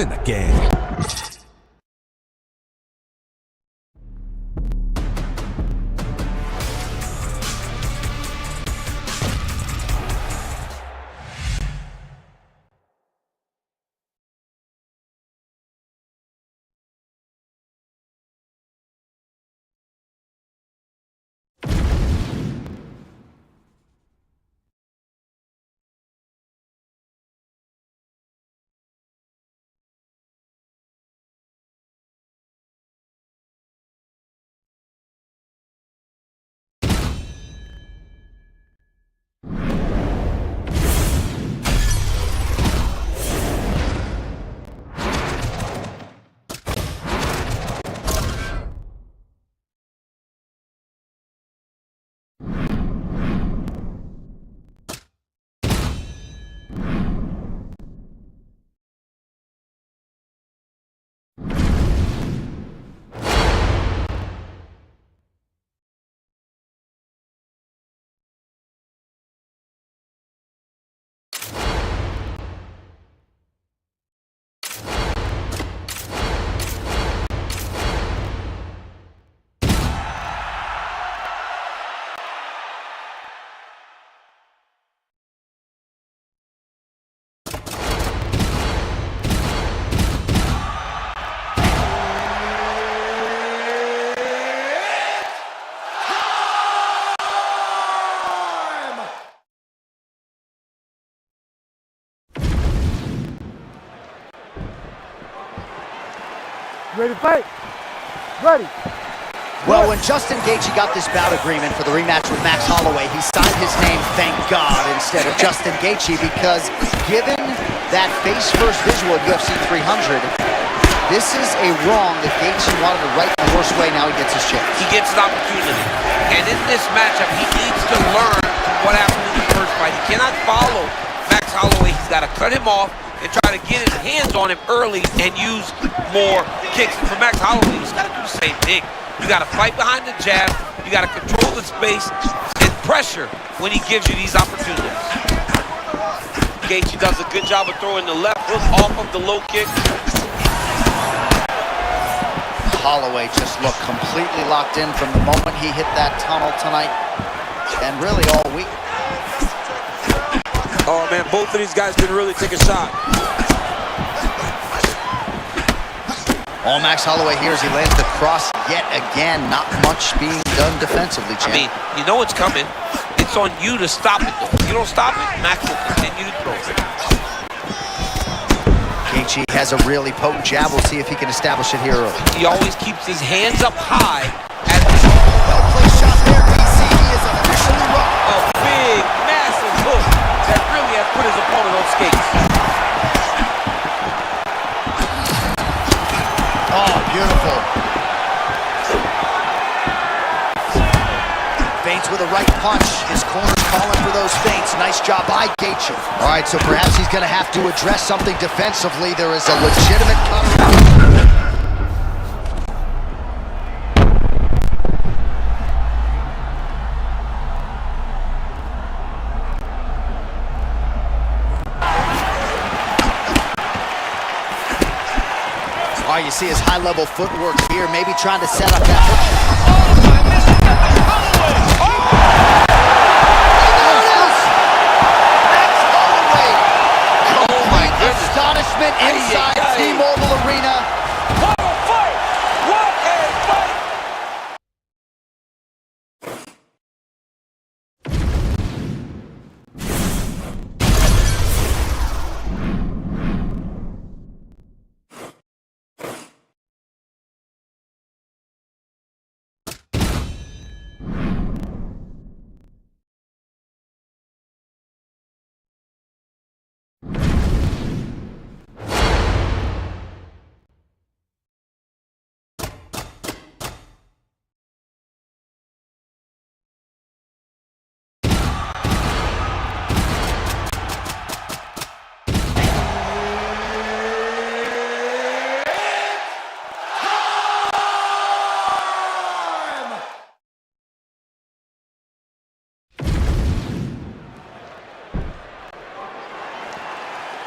in the game. Ready to fight? Ready. Well, when Justin Gaethje got this bout agreement for the rematch with Max Holloway, he signed his name, thank God, instead of Justin Gaethje, because given that face-first visual at UFC 300, this is a wrong that Gaethje wanted to right the worst way. Now he gets his chance. He gets an opportunity. And in this matchup, he needs to learn what happened in the first fight. He cannot follow Max Holloway. He's got to cut him off and try to get his hands on him early and use more kicks. For Max Holloway, he's got to do the same thing. You got to fight behind the jab. You got to control the space and pressure when he gives you these opportunities. Gaethje does a good job of throwing the left hook off of the low kick. Holloway just looked completely locked in from the moment he hit that tunnel tonight, and really all week. Oh man, both of these guys can really take a shot. All Max Holloway here as he lands the cross yet again. Not much being done defensively, champ. I mean, you know it's coming. It's on you to stop it, though. If you don't stop it, Max will continue to throw it. Gaethje has a really potent jab. We'll see if he can establish it here early. He always keeps his hands up high. Well-placed shot there, DC. He is officially rocked. A big, massive hook that really has put his opponent on skates. Oh, beautiful. Feints with a right punch. His corner's calling for those feints. Nice job by Gaethje. All right, so perhaps he's going to have to address something defensively. There is a legitimate counter. All right, you see his high-level footwork here, maybe trying to set up that hook. Oh, I missed it. Holloway! Oh! There it is! Max Holloway! Oh my goodness. Astonishment inside T-Mobile Arena. What a fight! What a fight!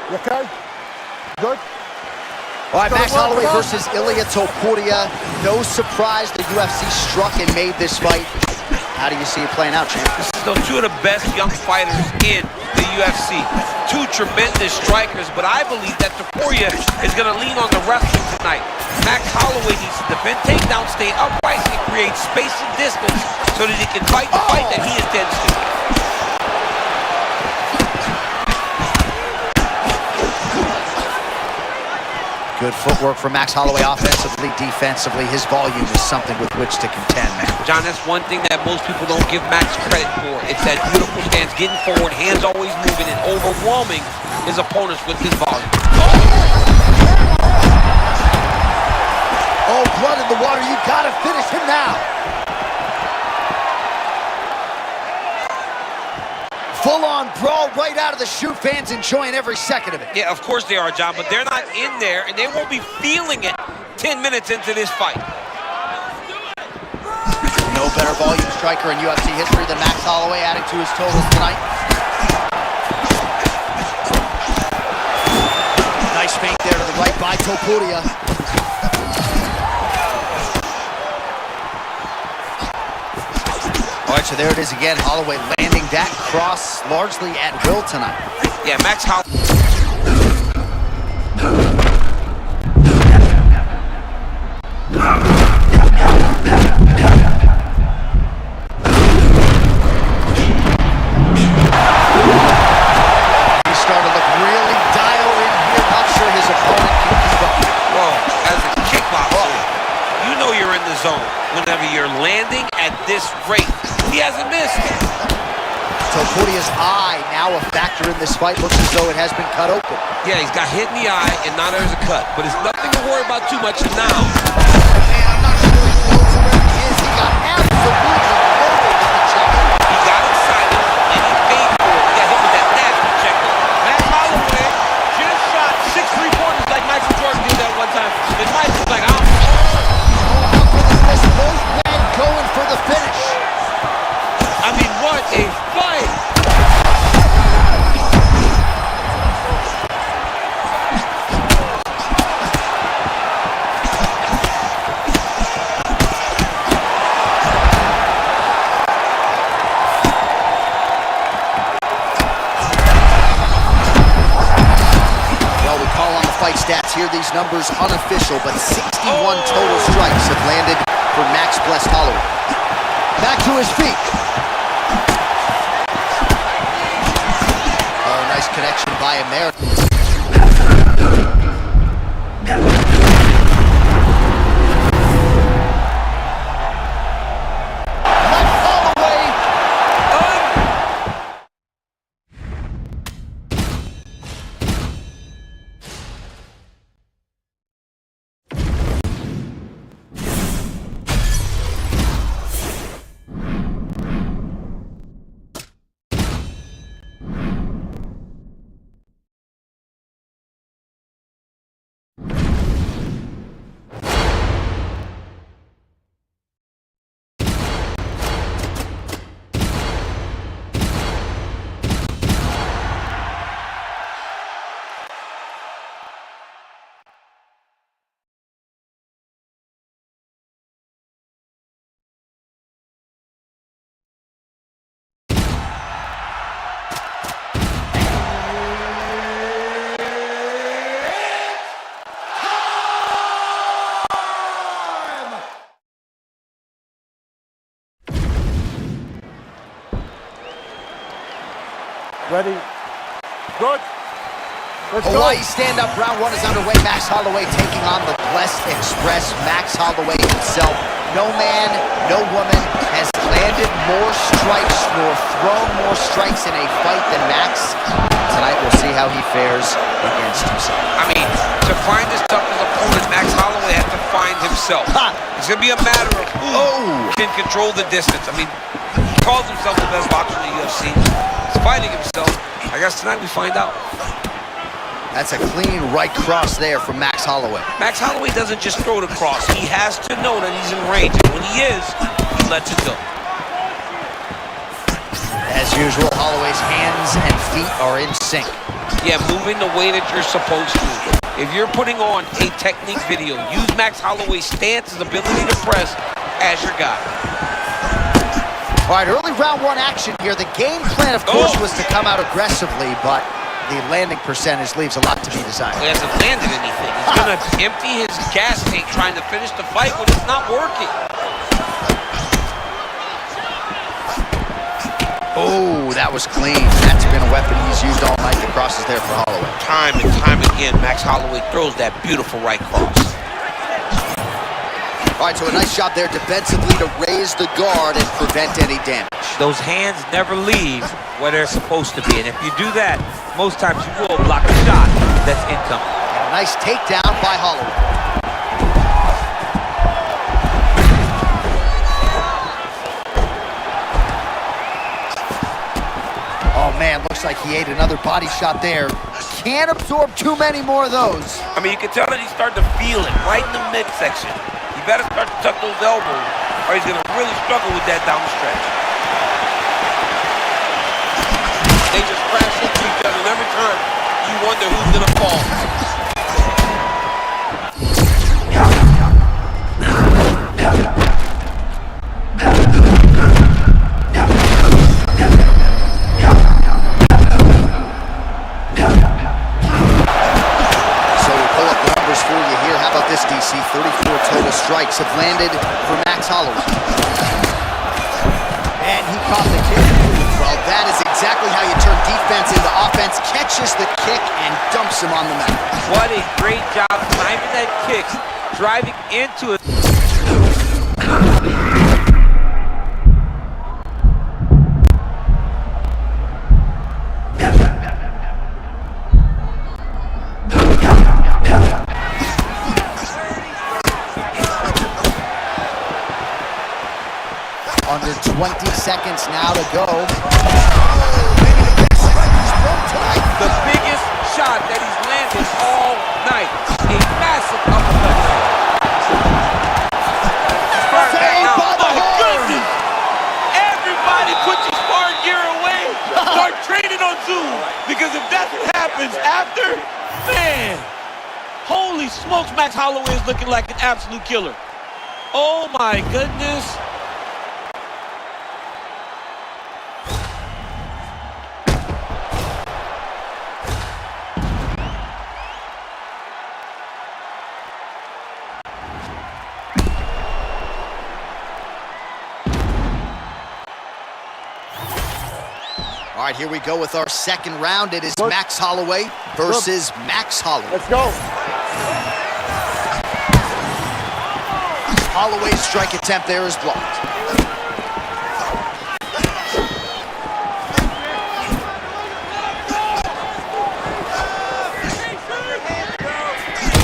You okay? Good? All right, Max Holloway versus Ilia Topuria. No surprise the UFC struck and made this fight. How do you see it playing out, champ? This is two of the best young fighters in the UFC. Two tremendous strikers, but I believe that Topuria is going to lean on the wrestling tonight. Max Holloway needs to defend takedowns, stay upright, and create space and distance so that he can fight the fight that he intends to. Good footwork from Max Holloway offensively, defensively. His volume is something with which to contend. John, that's one thing that most people don't give Max credit for. It's that beautiful stance, getting forward, hands always moving, and overwhelming his opponents with his volume. Oh, blood in the water. You gotta finish him now. Full-on brawl right out of the chute. Fans enjoying every second of it. Yeah, of course they are, John, but they're not in there, and they won't be feeling it 10 minutes into this fight. No better volume striker in UFC history than Max Holloway, adding to his totals tonight. Nice feint there to the right by Topuria. All right, so there it is again. Holloway landing that cross largely at will tonight. Yeah, Max Holloway. He's starting to look really dialed in here. Not sure his opponent can keep up. Whoa, as a kickboxer, you know you're in the zone whenever you're landing at this rate. He hasn't missed. Topuria's eye now a factor in this fight. Looks as though it has been cut open. Yeah, he's got hit in the eye, and now there's a cut. But it's nothing to worry about too much now. Man, I'm not sure he knows where he is. He got absolutely loaded with the check. He got excited, and he paid for it. He got hit with that nasty checker. Max Holloway just shot 6 3-pointers like Michael Jordan did that one time. And Mike was like, Oh, how good is this? Both men going for the finish. I mean, what a fight! Well, we call on the fight stats here. These numbers unofficial, but 61 total strikes have landed for Max Blessed Holloway. Back to his feet. Oh, nice connection by him there. Ready? Good. Let's go. Hawaii stand-up round 1 is underway. Max Holloway taking on the Blessed Express. Max Holloway himself. No man, no woman has landed more strikes nor thrown more strikes in a fight than Max. Tonight we'll see how he fares against himself. I mean, to find his toughest opponent, Max Holloway has to find himself. It's going to be a matter of who can control the distance. I mean, he calls himself the best boxer in the UFC. He's fighting himself. I guess tonight we find out. That's a clean right cross there from Max Holloway. Max Holloway doesn't just throw the cross. He has to know that he's in range. And when he is, he lets it go. As usual, Holloway's hands and feet are in sync. Yeah, moving the way that you're supposed to. If you're putting on a technique video, use Max Holloway's stance, his ability to press as your guy. All right, early round one action here. The game plan, of course, was to come out aggressively, but the landing percentage leaves a lot to be desired. He hasn't landed anything. He's going to empty his gas tank trying to finish the fight when it's not working. Oh, that was clean. That's been a weapon he's used all night. The cross is there for Holloway. Time and time again, Max Holloway throws that beautiful right cross. All right, so a nice job there defensively to raise the guard and prevent any damage. Those hands never leave where they're supposed to be, and if you do that, most times you will block a shot that's incoming. And a nice takedown by Holloway. Oh man, looks like he ate another body shot there. Can't absorb too many more of those. I mean, you can tell that he's starting to feel it right in the midsection. You better start to tuck those elbows, or he's going to really struggle with that down the stretch. They just crash into each other, and every time you wonder who's going to fall. DC, 34 total strikes have landed for Max Holloway. And he caught the kick. Well, that is exactly how you turn defense into offense. Catches the kick and dumps him on the mat. What a great job timing that kick, driving into it. Under 20 seconds now to go. The biggest shot that he's landed all night. A massive uppercut. Oh my goodness! Everybody put your sparring gear away. Start training on Zoom. Because if that's what happens after, man, holy smokes, Max Holloway is looking like an absolute killer. Oh my goodness. All right, here we go with our second round. It is Max Holloway versus Max Holloway. Let's go. Holloway's strike attempt there is blocked.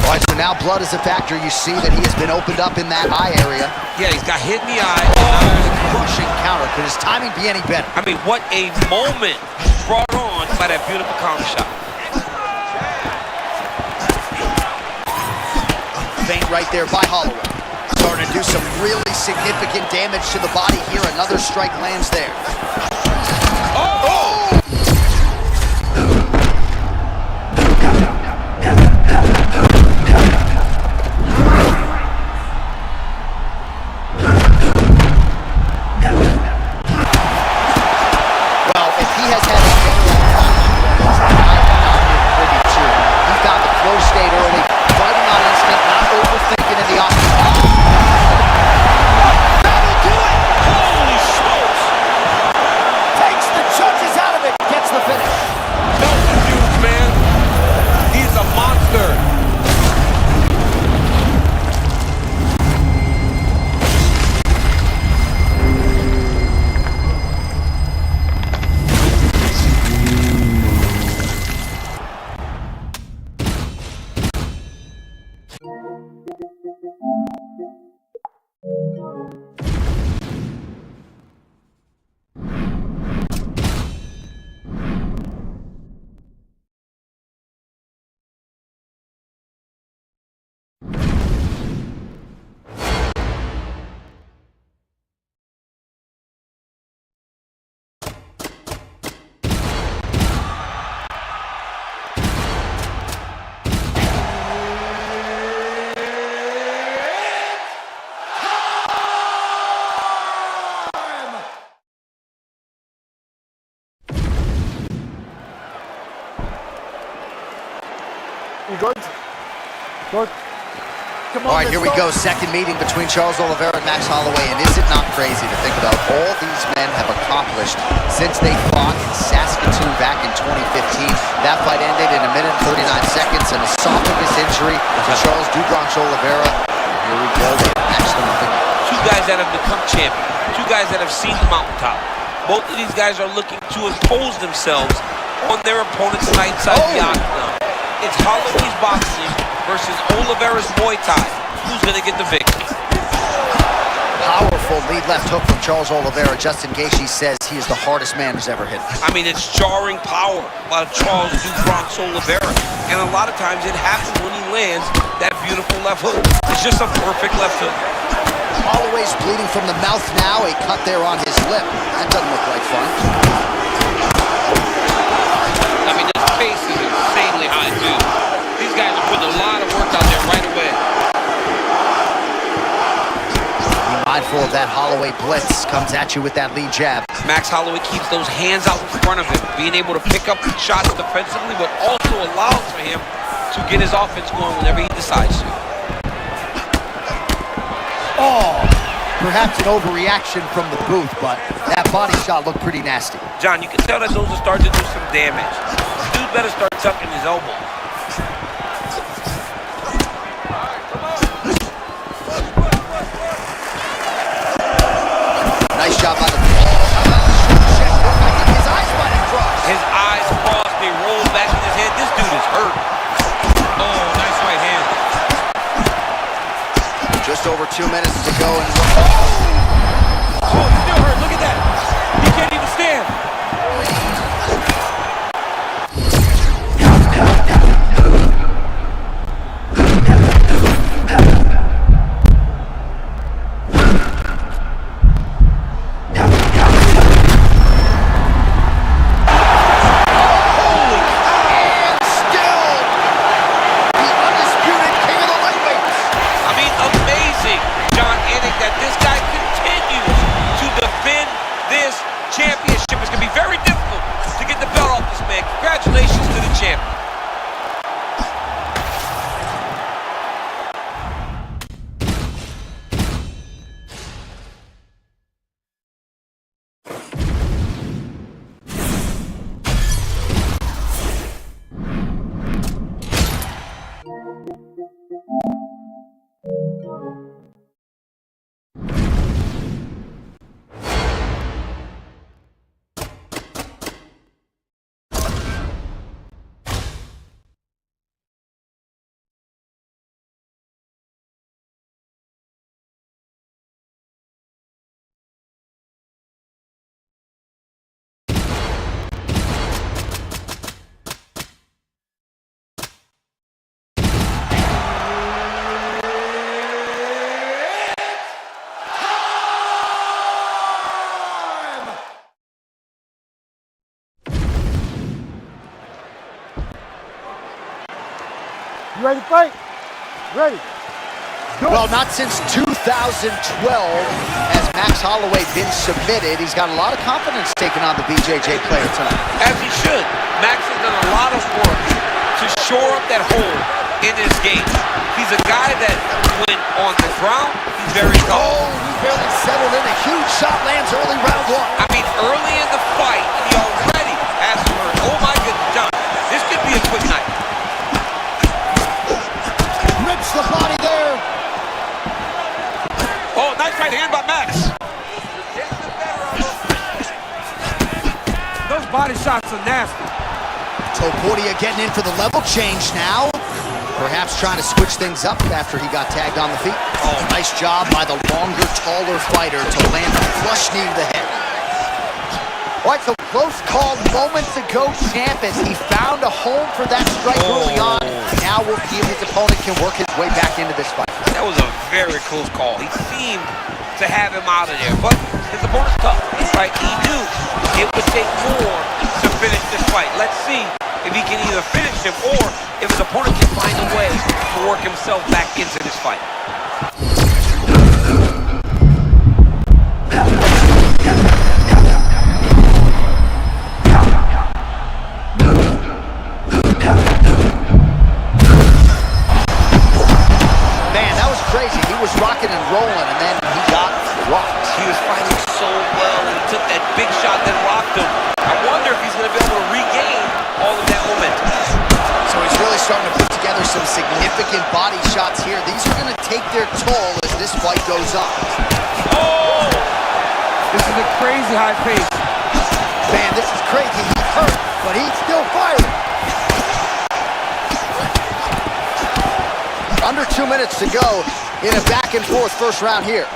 All right, so now blood is a factor. You see that he has been opened up in that eye area. Yeah, he's got hit in the eye. Crushing counter. Could his timing be any better? I mean, what a moment brought on by that beautiful counter shot. Feint right there by Holloway. Starting to do some really significant damage to the body here. Another strike lands there. Oh! Well, if he has had a general pretty true. He found the flow state early, fighting on instinct, not overthinking in the offense. That'll do it! Holy smokes! Good. Come All on, right, here we go. Second meeting between Charles Oliveira and Max Holloway. And is it not crazy to think about all these men have accomplished since they fought in Saskatoon back in 2015? That fight ended in 1 minute and 39 seconds. An esophagus injury to Charles Dubronx Oliveira. Here we go. They matched them up. Two guys that have become champions. Two guys that have seen the mountaintop. Both of these guys are looking to impose themselves on their opponents tonight inside the octagon. It's Holloway's boxing versus Oliveira's Muay Thai. Who's going to get the victory? Powerful lead left hook from Charles Oliveira. Justin Gaethje says he is the hardest man who's ever hit. I mean, it's jarring power by Charles Dubronx Oliveira. And a lot of times it happens when he lands that beautiful left hook. It's just a perfect left hook. Holloway's bleeding from the mouth now. A cut there on his lip. That doesn't look like fun. I mean, this pace is insanely high, too. These guys are putting a lot of work out there right away. Be mindful of that Holloway blitz. Comes at you with that lead jab. Max Holloway keeps those hands out in front of him, being able to pick up shots defensively, but also allows for him to get his offense going whenever he decides to. Oh, perhaps an overreaction from the booth, but that body shot looked pretty nasty. John, you can tell that those are starting to do some damage. Dude better start tucking his elbow. Nice shot by the I think his eyes might have crossed. His eyes crossed, they rolled back in his head. This dude is hurt. Oh, nice right hand. Just over 2 minutes to go. And Oh, he's still hurt. Look at that. He can't even stand. Championship is going to be very difficult to get the belt off this man. Congratulations to the champion. You ready to fight? Ready. Well, not since 2012 has Max Holloway been submitted. He's got a lot of confidence taking on the BJJ player tonight. As he should. Max has done a lot of work to shore up that hole in his game. He's a guy that, when on the ground, he's very tough. Oh, he barely settled in. A huge shot lands early round one. I mean, early in the fight, he already has hurt. Oh my goodness, John. This could be a quick night. Rips the body there. Oh, nice right hand by Max. Those body shots are nasty. Topuria getting in for the level change now. Perhaps trying to switch things up after he got tagged on the feet. Oh, nice job by the longer, taller fighter to land a flush knee to the head. All right, so close call moments ago, Ciampas. He found a home for that strike early on. Now we'll see if his opponent can work his way back into this fight. That was a very close call. He seemed to have him out of there, but his opponent's tough, right? He knew it would take more to finish this fight. Let's see if he can either finish him or if his opponent can find a way to work himself back into this fight. crazy. He was rocking and rolling, and then he got rocked. He was fighting so well, and he took that big shot that rocked him. I wonder if he's going to be able to regain all of that momentum. So he's really starting to put together some significant body shots here. These are going to take their toll as this fight goes on. Oh! This is a crazy high pace. Man, this is crazy. He's hurt, but he's still firing. Under 2 minutes to go in a back-and-forth first round here.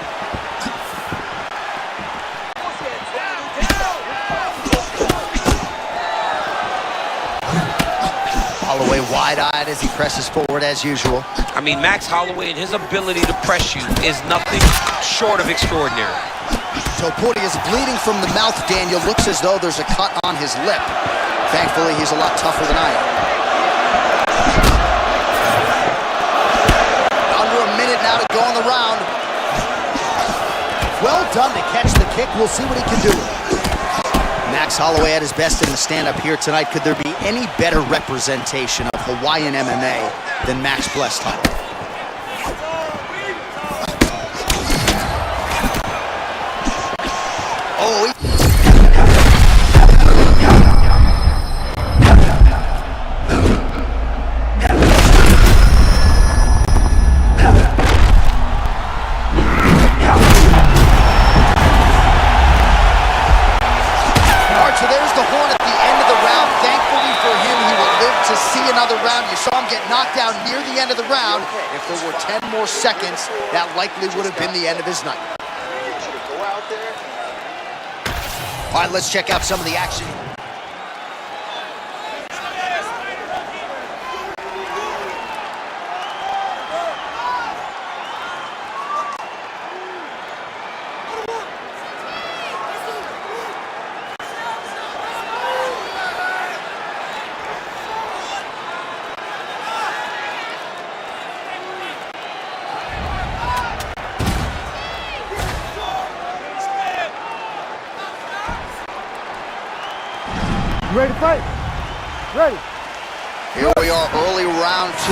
Holloway wide-eyed as he presses forward as usual. I mean, Max Holloway and his ability to press you is nothing short of extraordinary. Topuria is bleeding from the mouth, Daniel. Looks as though there's a cut on his lip. Thankfully, he's a lot tougher than I am. Under a minute now to go in the round. Well done to catch the kick. We'll see what he can do. Max Holloway at his best in the stand-up here tonight. Could there be any better representation of Hawaiian MMA than Max Blessed Holloway? Oh, so there's the horn at the end of the round. Thankfully for him, he will live to see another round. You saw him get knocked down near the end of the round. If there were 10 more seconds, that likely would have been the end of his night. All right, let's check out some of the action. Ready to fight? Ready. Here we are, early round 2.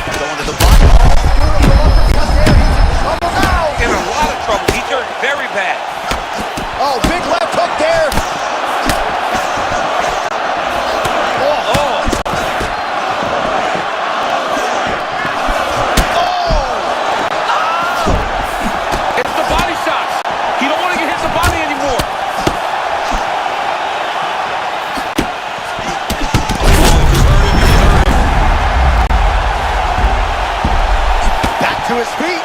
Going to the bottom. In a lot of trouble. He turned very bad. Oh, big left hook there. It's the body shots. He don't want to get hit the body anymore. Back to his feet.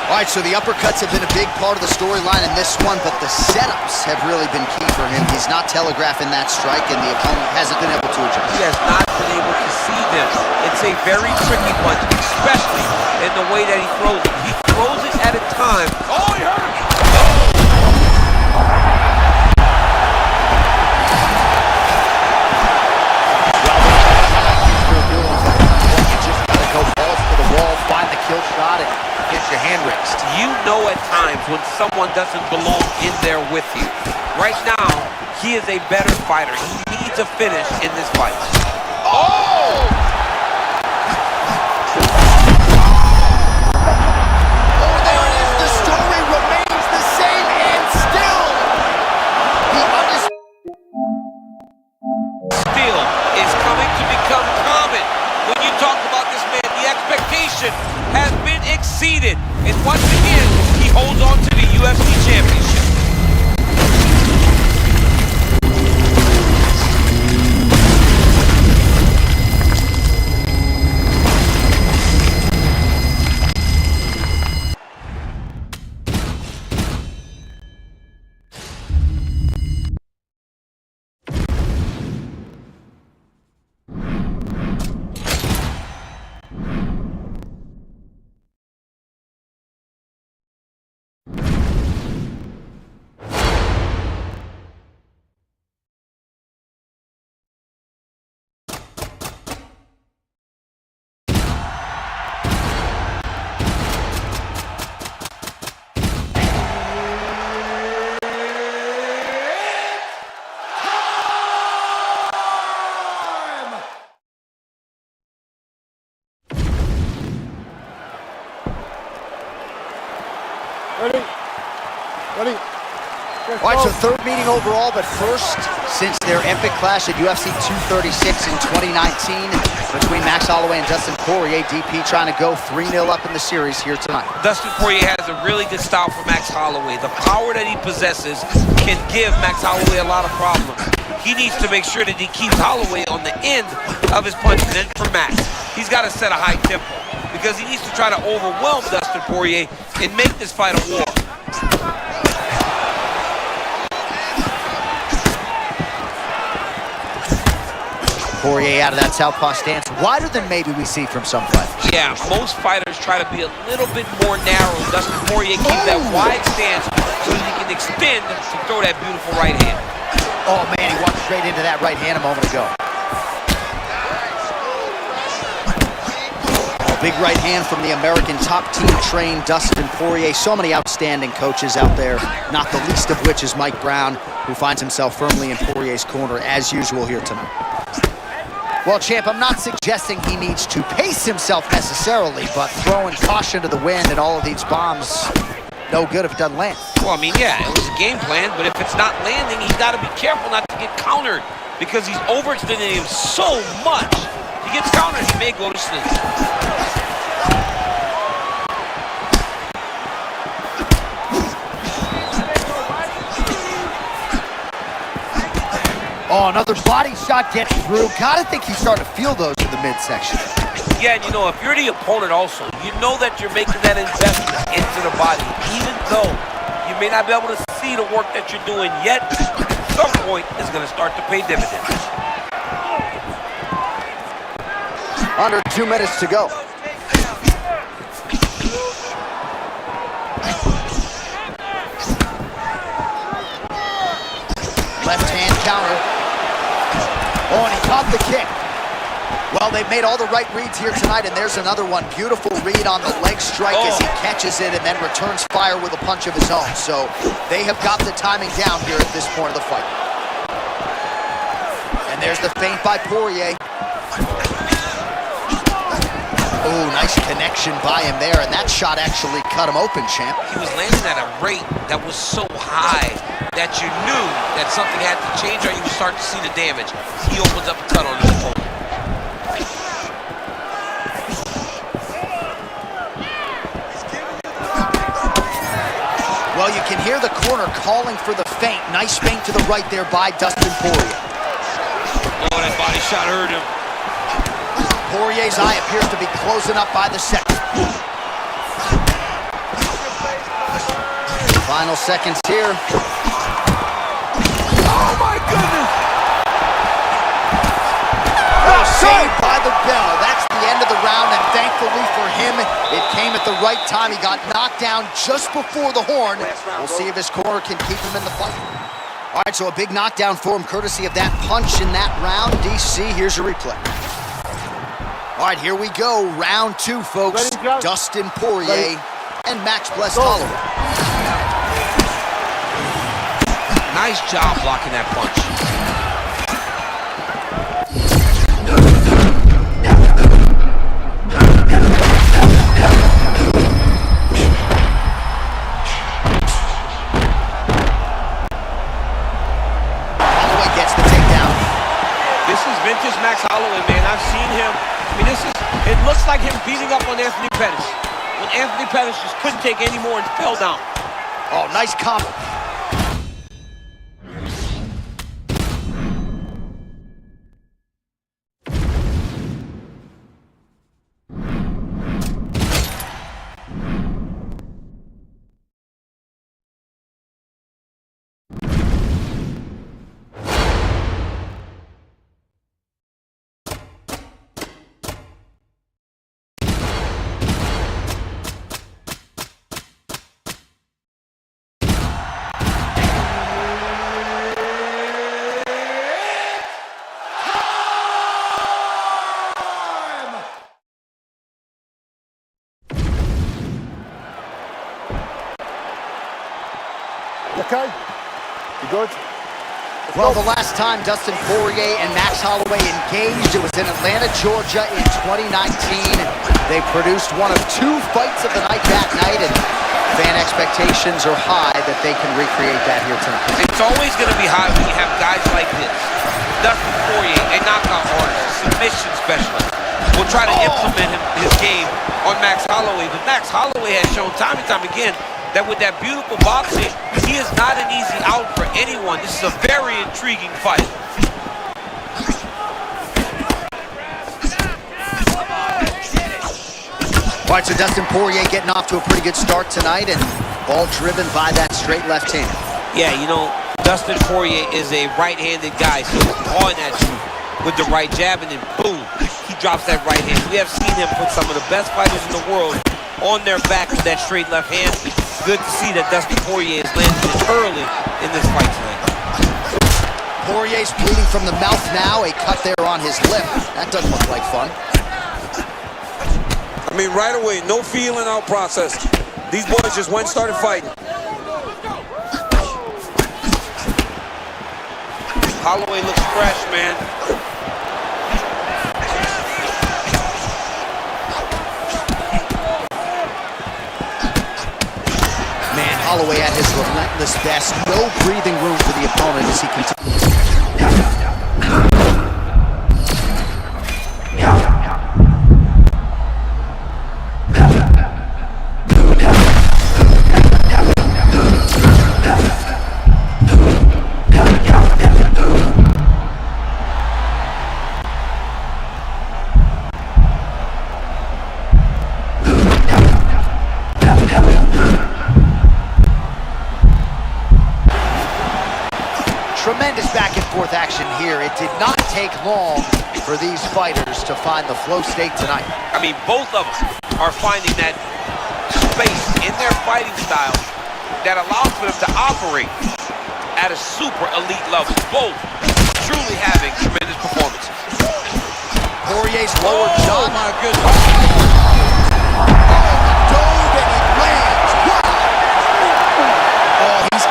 All right, so the uppercuts have been a big part of the storyline in this one, but the setups have really been key for him. He's not telegraphing that strike, and the opponent hasn't been able to adjust. He has not been able to see them. It's a very tricky one, especially in the way that he throws it. He throws it at a time. Oh, he hurt him! You just gotta go balls to the wall, find the kill shot, and get your hand raised. You know at times when someone doesn't belong in there with you. Right now, he is a better fighter. He needs a finish in this fight. Oh! There it is. The story remains the same, and still Still is coming to become common. When you talk about this man, the expectation has been exceeded. And once again, he holds on to the UFC championship. Ready? All right, so third meeting overall, but first since their epic clash at UFC 236 in 2019 between Max Holloway and Dustin Poirier, DP trying to go 3-0 up in the series here tonight. Dustin Poirier has a really good style for Max Holloway. The power that he possesses can give Max Holloway a lot of problems. He needs to make sure that he keeps Holloway on the end of his punches. And for Max, he's got to set a high tempo because he needs to try to overwhelm Dustin Poirier and make this fight a war. Poirier out of that southpaw stance, wider than maybe we see from some fighters. Yeah, most fighters try to be a little bit more narrow. Dustin Poirier keeps that wide stance so that he can extend to throw that beautiful right hand. Oh man, he walked straight into that right hand a moment ago. A big right hand from the American top team trained Dustin Poirier. So many outstanding coaches out there, not the least of which is Mike Brown, who finds himself firmly in Poirier's corner as usual here tonight. Well, champ, I'm not suggesting he needs to pace himself necessarily, but throwing caution to the wind and all of these bombs, no good if it doesn't land. Well, I mean, yeah, it was a game plan, but if it's not landing, he's got to be careful not to get countered because he's overextending him so much. If he gets countered, he may go to sleep. Oh, another body shot gets through. Gotta think he's starting to feel those in the midsection. Yeah, and you know, if you're the opponent also, you know that you're making that investment into the body, even though you may not be able to see the work that you're doing yet, at some point it's going to start to pay dividends. Under 2 minutes to go. Left hand counter. Oh, and he caught the kick. Well, they've made all the right reads here tonight, and there's another one. Beautiful read on the leg strike as he catches it and then returns fire with a punch of his own. So they have got the timing down here at this point of the fight. And there's the feint by Poirier. Oh, nice connection by him there, and that shot actually cut him open, champ. He was landing at a rate that was so high that you knew that something had to change or you would start to see the damage. He opens up a cut on his opponent. Well, you can hear the corner calling for the feint. Nice feint to the right there by Dustin Poirier. Oh, that body shot hurt him. Poirier's eye appears to be closing up by the second. Final seconds here. Oh my goodness! Oh, saved by the bell. That's the end of the round, and thankfully for him, it came at the right time. He got knocked down just before the horn. We'll see if his corner can keep him in the fight. All right, so a big knockdown for him, courtesy of that punch in that round. DC, here's your replay. All right, here we go. Round 2, folks. Ready, Dustin Poirier and Max Blessed Holloway. Nice job blocking that punch. Holloway gets the takedown. This is vintage Max Holloway, man. I've seen him. I mean, it looks like him beating up on Anthony Pettis. When Anthony Pettis just couldn't take any more and fell down. Oh, nice combo. Okay? You good? Well, the last time Dustin Poirier and Max Holloway engaged, it was in Atlanta, Georgia in 2019. They produced one of 2 fights of the night that night, and fan expectations are high that they can recreate that here tonight. It's always going to be high when you have guys like this. Dustin Poirier, a knockout artist, submission specialist, will try to implement his game on Max Holloway. But Max Holloway has shown time and time again that with that beautiful boxing, he is not an easy out for anyone. This is a very intriguing fight. All right, so Dustin Poirier getting off to a pretty good start tonight, and all driven by that straight left hand. Yeah, you know, Dustin Poirier is a right-handed guy, so he's pawing at you with the right jab, and then boom, he drops that right hand. We have seen him put some of the best fighters in the world on their back with that straight left hand. Good to see that Dustin Poirier is landing it early in this fight tonight. Poirier's bleeding from the mouth now, a cut there on his lip. That doesn't look like fun. I mean, right away, no feeling out process. These boys just went and started fighting. Holloway looks fresh, man. Man, Holloway at his relentless best. No breathing room for the opponent as he continues. Tremendous back and forth action here. It did not take long for these fighters to find the flow state tonight. I mean, both of them are finding that space in their fighting style that allows for them to operate at a super elite level. Both truly having tremendous performances. Poirier's lower jaw. Oh my goodness. Dove and it lands. Wow. Oh, he's...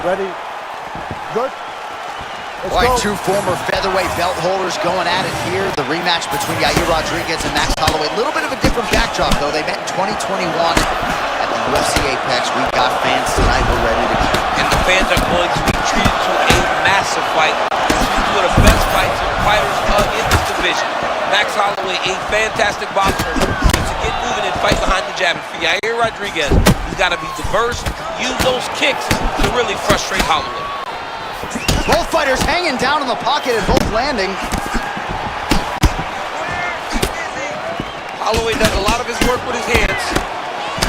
Ready? Good? Let's All right, go. two former featherweight belt holders going at it here. The rematch between Yair Rodriguez and Max Holloway. A little bit of a different backdrop, though. They met in 2021 at the UFC Apex. We've got fans tonight. We're ready to go. And the fans are going to be treated to a massive fight. Two of the best fighters in this division. Max Holloway, a fantastic boxer, but to get moving and fight behind the jab. And for Yair Rodriguez, he's got to be diverse, use those kicks to really frustrate Holloway. Both fighters hanging down in the pocket and both landing. Holloway does a lot of his work with his hands,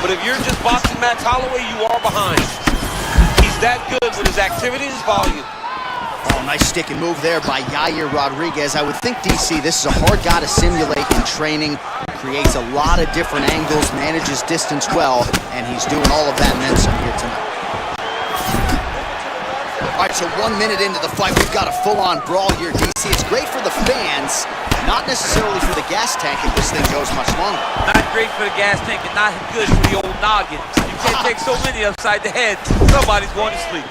but if you're just boxing Max Holloway, you are behind. He's that good with his activity and his volume. Oh, nice stick and move there by Yair Rodriguez. I would think, DC, this is a hard guy to simulate in training. Creates a lot of different angles, manages distance well, and he's doing all of that and then some here tonight. All right, so 1 minute into the fight, we've got a full-on brawl here, DC. It's great for the fans, not necessarily for the gas tank if this thing goes much longer. Not great for the gas tank and not good for the old noggin. You can't take so many upside the head. Somebody's going to sleep.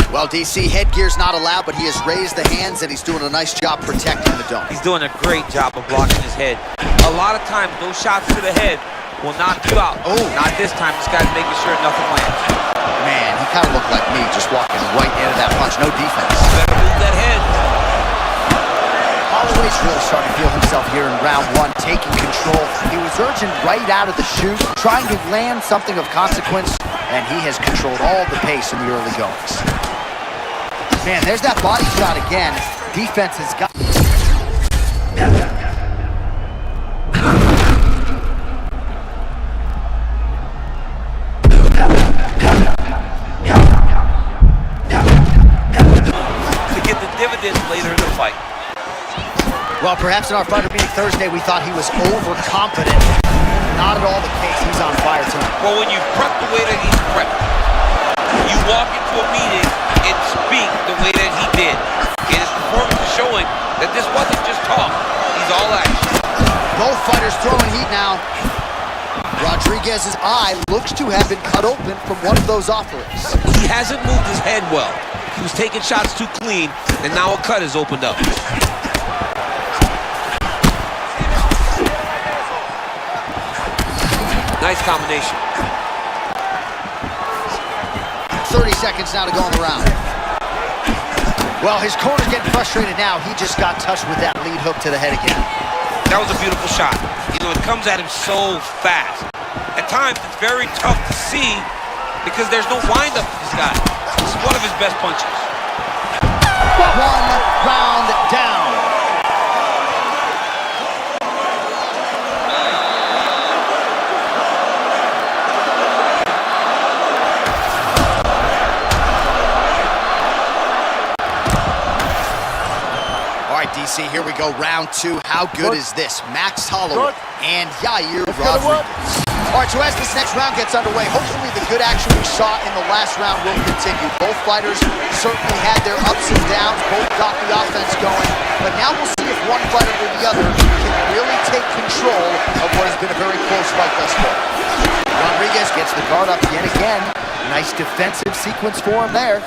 Well, DC, headgear's not allowed, but he has raised the hands, and he's doing a nice job protecting the dome. He's doing a great job of blocking his head. A lot of times, those shots to the head will knock you out. Oh. Not this time. This guy's making sure nothing lands. Man, he kind of looked like me, just walking right into that punch. No defense. Better move that head. Holloway's really starting to feel himself here in round one, taking control. He was urging right out of the chute, trying to land something of consequence, and he has controlled all the pace in the early goings. Man, there's that body shot again. Defense has got... later in the fight. Well, perhaps in our fighter meeting Thursday, we thought he was overconfident. Not at all the case. He's on fire tonight. Well, when you prep the way that he's prepped, you walk into a meeting and speak the way that he did. And his performance is showing that this wasn't just talk. He's all action. Both fighters throwing heat now. Rodriguez's eye looks to have been cut open from one of those offerings. He hasn't moved his head well. He was taking shots too clean, and now a cut has opened up. Nice combination. 30 seconds now to go in the round. Well, his corner's getting frustrated now. He just got touched with that lead hook to the head again. That was a beautiful shot. You know, it comes at him so fast. At times, it's very tough to see because there's no wind-up to this guy. This is one of his best punches. One round down. All right, DC, here we go. Round two. How good is this? Max Holloway and Yair Rodriguez. All right, so as this next round gets underway, hopefully the good action we saw in the last round will continue. Both fighters certainly had their ups and downs. Both got the offense going. But now we'll see if one fighter or the other can really take control of what has been a very close fight thus far. Rodriguez gets the guard up yet again. Nice defensive sequence for him there.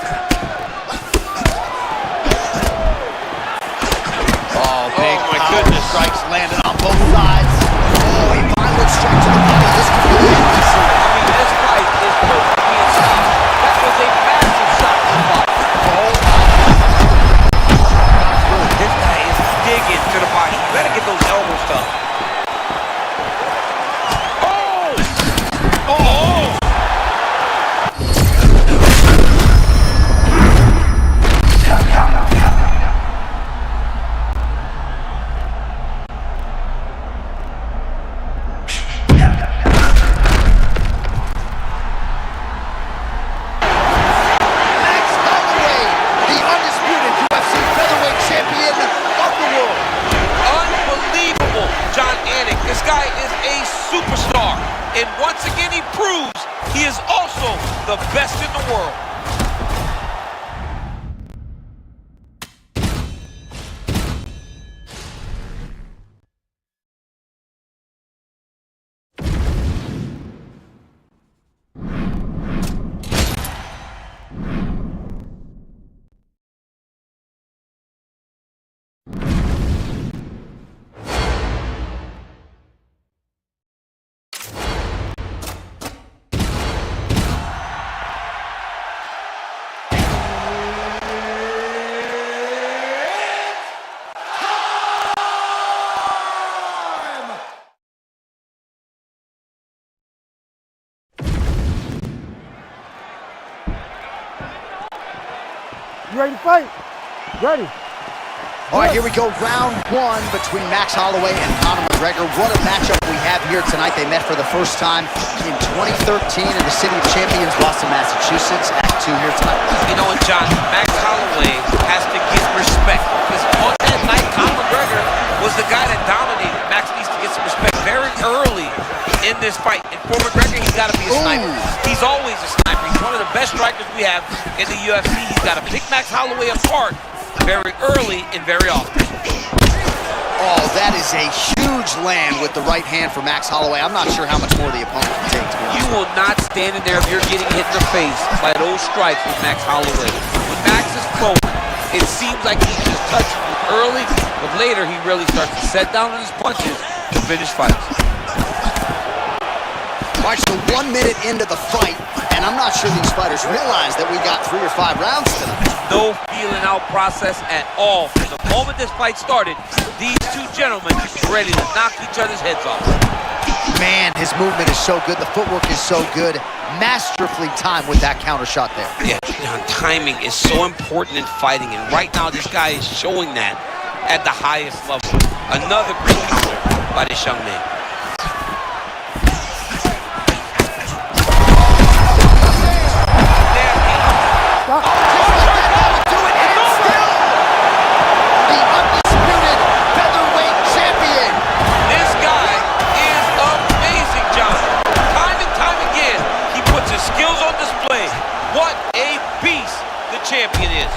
Oh, big power strikes landed on both sides. Oh, a violent strike to the body. This could be it. I mean, this fight is perfectly insane. That was a massive shot to the body. Oh, my. This guy is digging to the body. You better get those elbows tough. Oh! Oh! This guy is a superstar, and once again he proves he is also the best in the world. You ready to fight? Ready. All right, here we go. Round one between Max Holloway and Conor McGregor. What a matchup we have here tonight. They met for the first time in 2013 in the City of Champions, Boston, Massachusetts. Act 2 here tonight. You know what, John? Max Holloway has to get respect because on that night, Conor McGregor was the guy that dominated. Max needs to get some respect very early in this fight. And for McGregor, he's got to be a sniper. He's always a sniper. He's one of the best strikers we have in the UFC. He's got to pick Max Holloway apart very early and very often. Oh, that is a huge land with the right hand for Max Holloway. I'm not sure how much more the opponent can take. You will not stand in there if you're getting hit in the face by those strikes with Max Holloway. When Max is throwing, it seems like he's just touching you early, but later he really starts to set down on his punches to finish fights. All right, so 1 minute into the fight, and I'm not sure these fighters realize that we got 3 or 5 rounds to them. No feeling out process at all. From the moment this fight started, these two gentlemen were ready to knock each other's heads off. Man, his movement is so good. The footwork is so good. Masterfully timed with that counter shot there. Yeah, timing is so important in fighting, and right now this guy is showing that at the highest level. Another great counter by this young man. Champion is.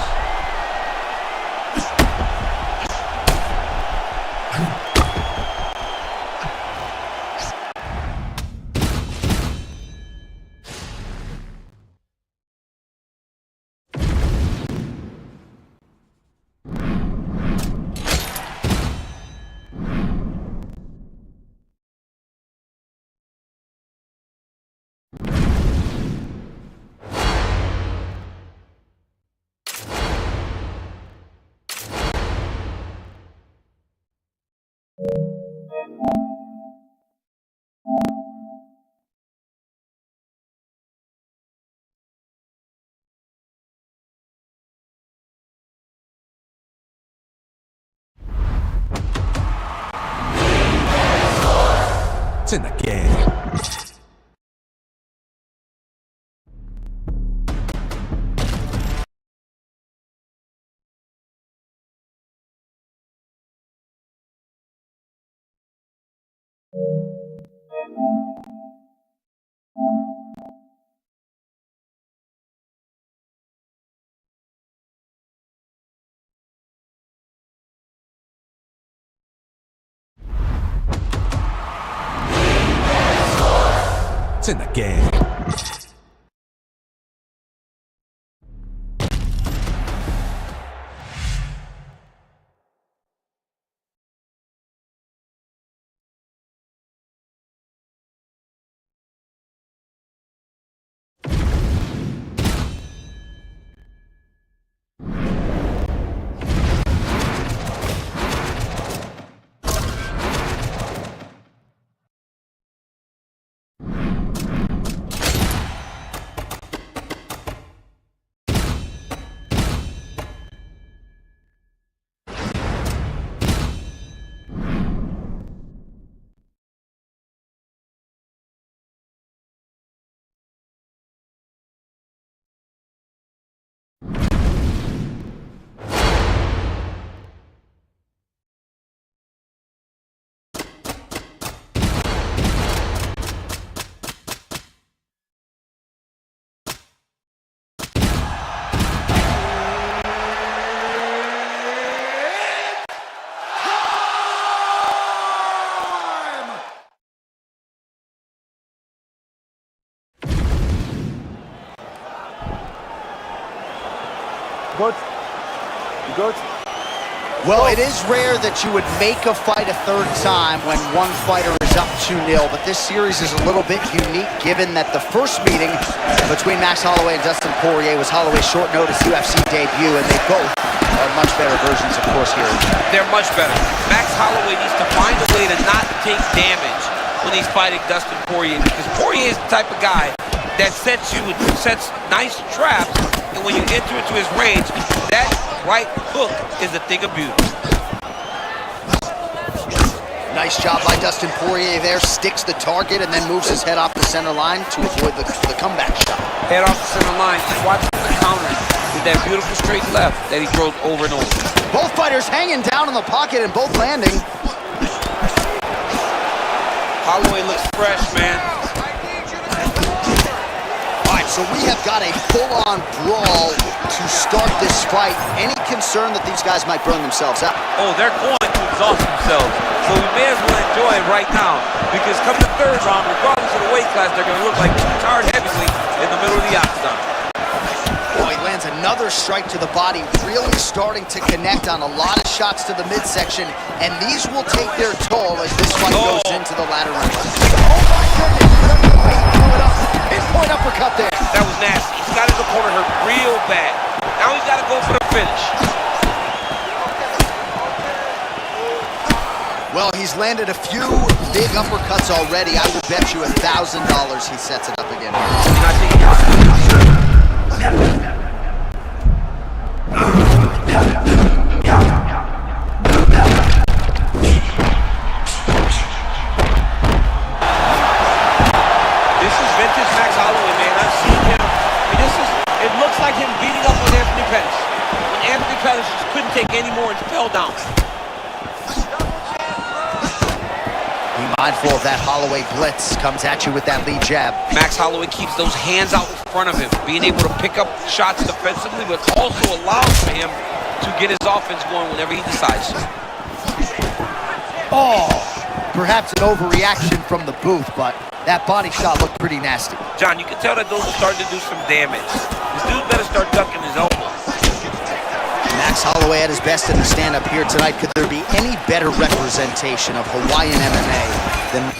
It's in the game. It's in the game. Coach? You coach? Well, it is rare that you would make a fight a third time when one fighter is up 2-0, but this series is a little bit unique given that the first meeting between Max Holloway and Dustin Poirier was Holloway's short notice UFC debut, and they both are much better versions, of course, here. They're much better. Max Holloway needs to find a way to not take damage when he's fighting Dustin Poirier, because Poirier is the type of guy that sets nice traps, and when you enter into his range, that right hook is a thing of beauty. Nice job by Dustin Poirier there, sticks the target and then moves his head off the center line to avoid the comeback shot. Head off the center line, watch the counter with that beautiful straight left that he throws over and over. Both fighters hanging down in the pocket and both landing. Holloway looks fresh, man. So we have got a full-on brawl to start this fight. Any concern that these guys might burn themselves out? Oh, they're going to exhaust themselves. So we may as well enjoy it right now, because come the third round, regardless of the weight class, they're going to look like two tired heavyweights in the middle of the octagon. Oh, he lands another strike to the body, really starting to connect on a lot of shots to the midsection, and these will take their toll as this fight goes into the latter round. Oh my goodness! He's landed a few big uppercuts already. I will bet you $1,000 he sets it up again. This is vintage Max Holloway, man. I've seen him. It looks like him beating up on Anthony Pettis. When Anthony Pettis just couldn't take any more and fell down. Be mindful of that Holloway blitz. Comes at you with that lead jab. Max Holloway keeps those hands out in front of him, being able to pick up shots defensively, but also allows for him to get his offense going whenever he decides to. Oh, perhaps an overreaction from the booth, but that body shot looked pretty nasty. John, you can tell that those are starting to do some damage. This dude better start ducking his elbows. Max Holloway at his best in the stand-up here tonight. Could there be any better representation of Hawaiian MMA than...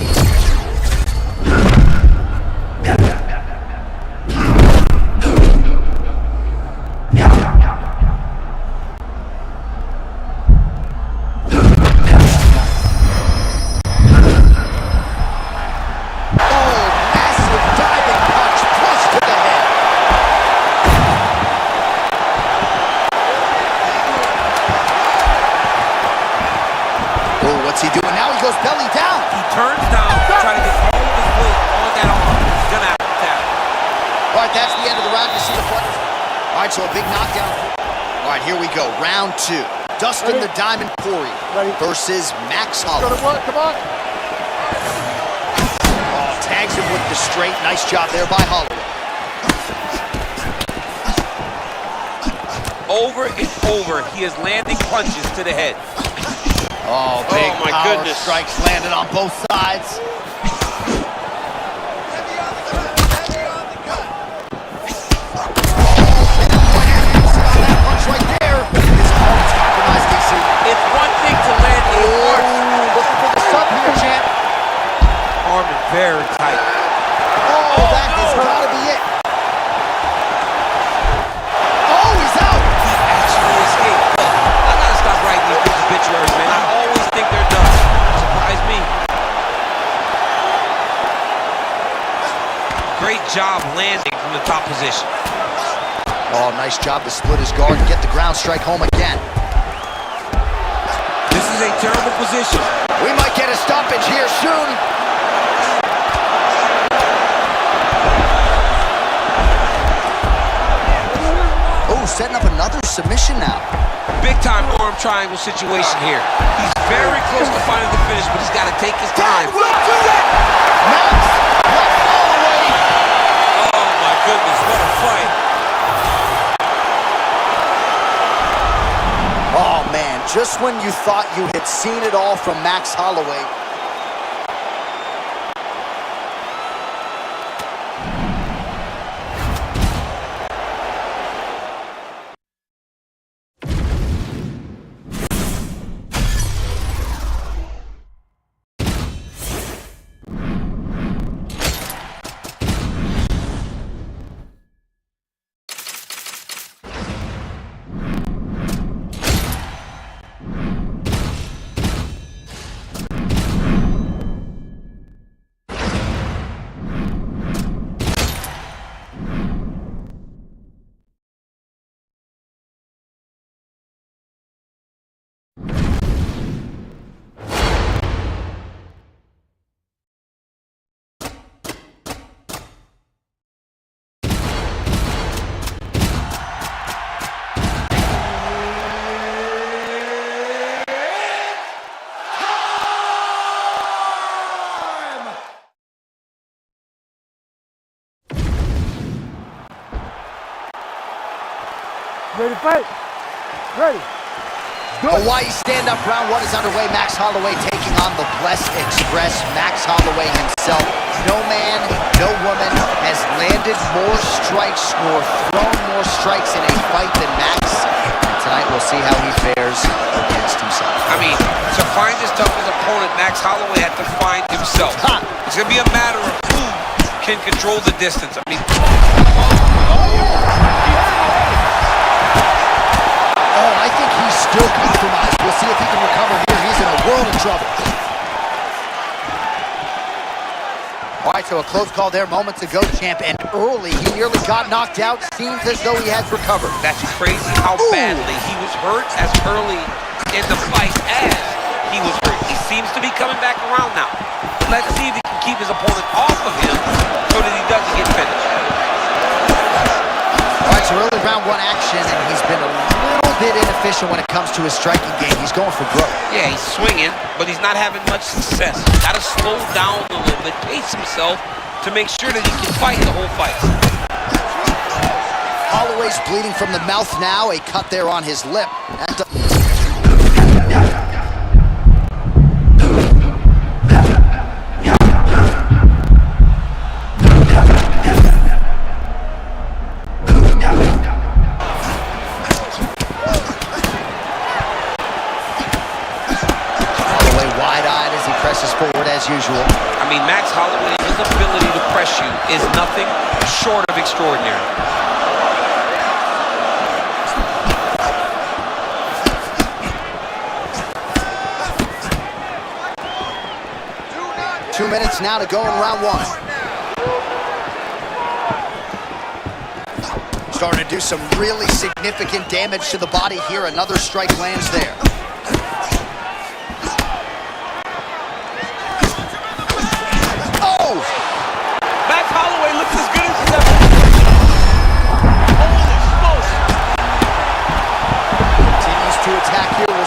What's he doing now? He goes belly down. He turns down, trying to get all of his weight on that arm. He's gonna have to tap. All right, that's the end of the round. You see the fighters. All right, so a big knockdown. All right, here we go. Round 2. Dustin the Diamond Poirier versus Max Holloway. Go to work, come on. Oh, tags him with the straight. Nice job there by Holloway. Over and over, he is landing punches to the head. Oh, big my power goodness. strikes landed on both sides. That punch right there. His arm's compromised, DC. It's one thing to land a hard Looking for the sub here, champ. arm is very tight. Oh, that has got to be it. Oh, he's out. He actually escaped. I gotta stop writing these obituaries, man. I always think they're done. Surprise me. Great job landing from the top position. Oh, nice job to split his guard and get the ground strike home again. This is a terrible position. We might get a stoppage here soon. Oh, setting up another submission now. Big time arm triangle situation here. He's very close to finding the finish, but he's got to take his time. We'll do that. Max Holloway. Oh my goodness, what a fight. Oh man, just when you thought you had seen it all from Max Holloway. Ready to fight? Ready. Hawaii stand-up round 1 is underway. Max Holloway taking on the Blessed Express. Max Holloway himself. No man, no woman has landed more strikes nor thrown more strikes in a fight than Max. And tonight we'll see how he fares against himself. I mean, to find his toughest opponent, Max Holloway had to find himself. It's going to be a matter of who can control the distance. I mean... Oh, I think he's still compromised. We'll see if he can recover here. He's in a world of trouble. All right, so a close call there moments ago, champ, and early he nearly got knocked out. Seems as though he has recovered. That's crazy how badly he was hurt as early in the fight as he was hurt. He seems to be coming back around now. Let's see if he can keep his opponent off of him so that he doesn't get finished. All right, so early round one action, and he's been a little bit inefficient when it comes to his striking game. He's going for growth. Yeah, he's swinging, but he's not having much success. Got to slow down a little bit, pace himself to make sure that he can fight the whole fight. Holloway's bleeding from the mouth now, a cut there on his lip. Forward as usual. I mean, Max Holloway, his ability to press you is nothing short of extraordinary. Two minutes now to go in round one. Starting to do some really significant damage to the body here. Another strike lands there.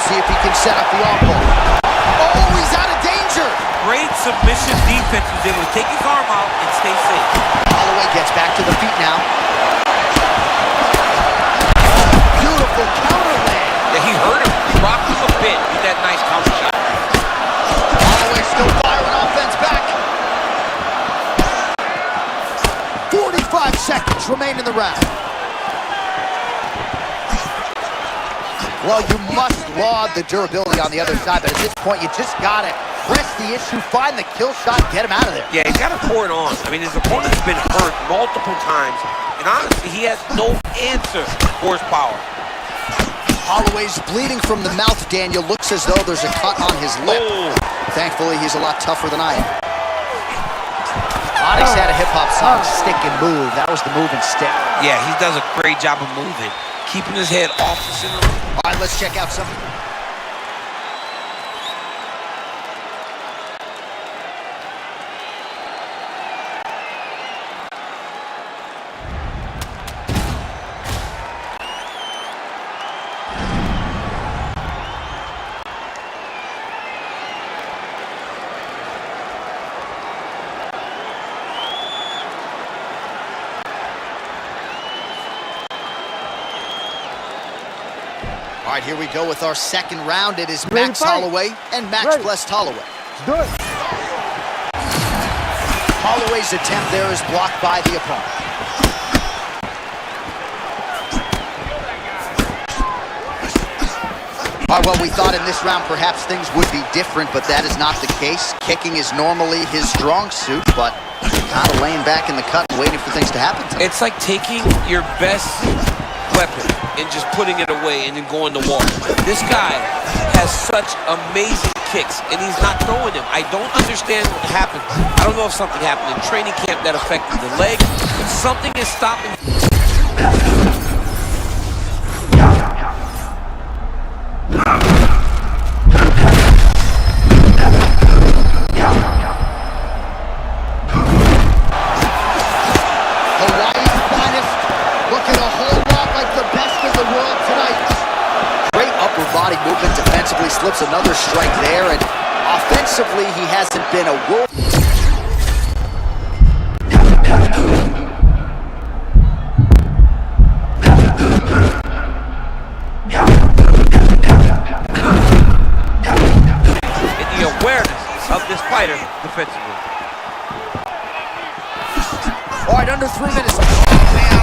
See if he can set up the arm pull. Oh, he's out of danger. Great submission defense. He was able to take his arm out and stay safe. Holloway gets back to the feet now. Beautiful counter land. Yeah, he hurt him. He rocked him a bit with that nice counter shot. Holloway still firing offense back. 45 seconds remain in the round. Well, you must laud the durability on the other side, but at this point, you just got to press the issue, find the kill shot, get him out of there. Yeah, he's got to pour it on. I mean, his opponent's been hurt multiple times, and honestly, he has no answer for his power. Holloway's bleeding from the mouth, Daniel. Looks as though there's a cut on his lip. Oh. Thankfully, he's a lot tougher than I am. Onyx had a hip-hop song, Stick and Move. That was the move and stick. Yeah, he does a great job of moving, keeping his head off the center. All right, let's check out some. All right, here we go with our second round. It is Max Holloway and Max blessed Holloway. Good. Holloway's attempt there is blocked by the opponent. All right, well, we thought in this round perhaps things would be different, but that is not the case. Kicking is normally his strong suit, but kind of laying back in the cut and waiting for things to happen to him. It's like taking your best weapon and just putting it away and then going to war. This guy has such amazing kicks, and he's not throwing them. I don't understand what happened. I don't know if something happened in training camp that affected the leg, but something is stopping. Movement defensively, slips another strike there, and offensively he hasn't been a world. In the awareness of this fighter defensively. All right, under 3 minutes.